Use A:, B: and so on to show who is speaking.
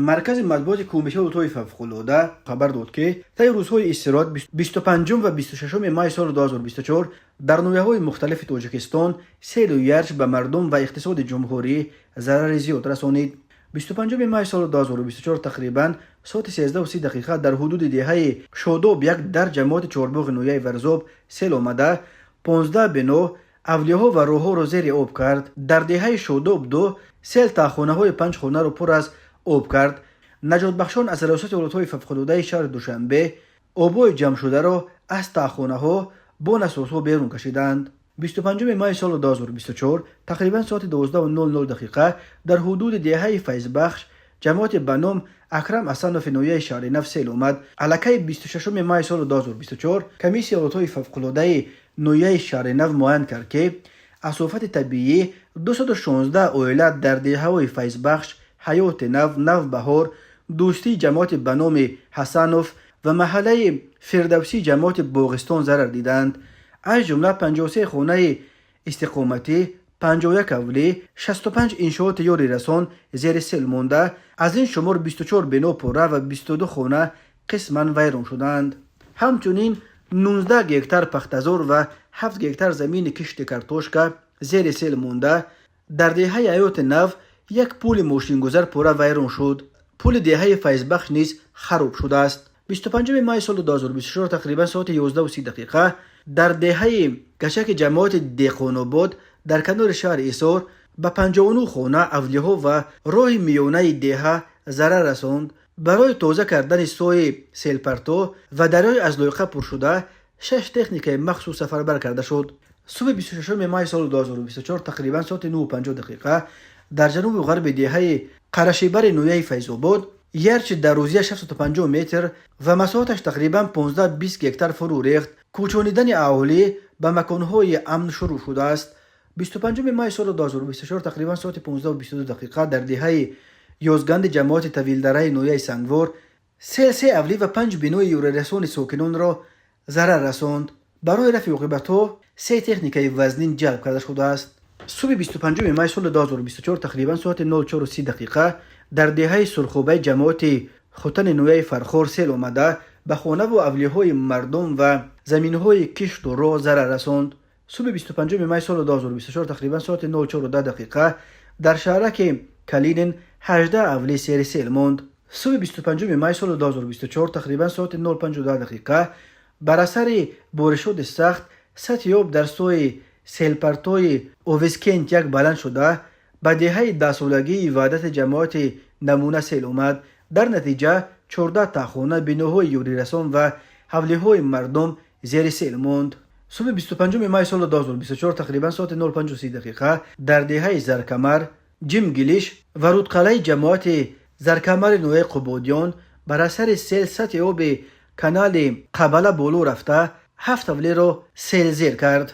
A: مرکز مطبوعات کمیته اتوی فوق‌العاده خبر داد که طی روزهای استراحت 25 و 26 مای سال 2024 در نویه‌های مختلف تاجیکستان سیل و یرش به مردم و اقتصاد جمهوری ضرر زیاد رسانید. 25 مای سال 2024 تقریبا ساعت 13:30 در حدود دهه شاداب یک در جماعت چهارباغ نویه ورزاب سیل آمده 15 بنا اولیه‌ها و راه‌ها را زیر آب کرد. در دهه شاداب دو سیل تاخانه‌های 5 خانه را پر از آب کرد. نجات بخشان از ریاست ولایت‌های فوق‌العاده شهر دوشنبه آبای جمع شده را از تاخانه‌ها با نسوس‌ها بیرون کشیدند. 25 مای سال 2024 تقریبا ساعت 12:00 در حدود دهه فیضبخش جماعت به نام اکرم حسنوف نویه شهر نو سیل آمد. الکی 26 مای سال 2024 کمیسیون ولایت‌های فوق‌العاده نویه شهر نو معاین کرد که از آفت طبیعی 216 ایالت در دهه‌های فیضبخش، حیات نو بهار، دوستی جماعت به نام حسنوف و محله فردوسی جماعت باغستان ضرر دیدند. از جمله 53 خانه استقامتی، 51 اولی، 65 انشاءات یاری رسان زیر سیل مانده. از این شمار 24 بنا پره و 22 خانه قسما ویران شدند. همچنین 19 گکتار پختزار و 7 گکتار زمین کشت کارتوشکا زیر سیل مانده. در دهه حیات نو یک پول ماشینگذار پره ویران شد. پول دهه فیضبخش نیز خراب شده است. 25 مای سال 2024 تقریبا ساعت 11:30 در دهه کشک جماعت دیقان‌آباد در کنار شهر ایسار به 59 خانه اولیه‌ها و راه میانه دهه ضرر رساند. برای تازه کردن سوی سیل پرتو و دریای از لایقه پر شده 6 تکنیک مخصوص سفربر کرده شد. صبح 26 مای سال 2024 تقریبا ساعت 9:50 در جنوب و غرب دهه قرشیبر نویه فیض‌آباد یرچ در روزیه 650 متر و مساحتش تقریبا 15-20 گکتار فرو ریخت. کوچانیدن اهالی به مکانهای امن شروع شده است. 25 مای سال 2024 تقریبا ساعت 15:22 در دهه یازگند جماعت طویل دره نویه سنگوار سه اولی و 5 بنای یوری رسان ساکنان را ضرر رساند. برای رفع عاقبت‌ها 3 تکنیک وزنین جلب کرده شده است. صبح 25 مای سال 2024 تقریبا ساعت 04:30 در دهه سرخوبه جماعت خوتن نویه فرخار سیل آمده به خانه و اولیه‌های مردم و زمین‌های کشت و راه ضرر رساند. صبح 25 مای سال 2024 تقریبا ساعت 04:10 در شهرک کلینن 18 اولی سیر سیل ماند. صبح 25 مای سال 2024 تقریبا ساعت 05:10 بر اثر بارشات سخت سطح آب در سوی سیل پرتوی اووسکینت یک بلند شده به دهه 10 سالگی وحدت جماعت نمونه سیل آمد. در نتیجه 14 تاخانه، بناهای یوری رسان و حولی‌های مردم زیر سیل ماند. صبح 25 مای سال 2024 تقریبا ساعت 05:30 در دهه زرکمر، جیم گلیش و رودقلعه جماعت زرکمر نویه قبادیان بر اثر سیل سطح آب کانال قبله بالا رفته 7 اولی را سیل زیر کرد.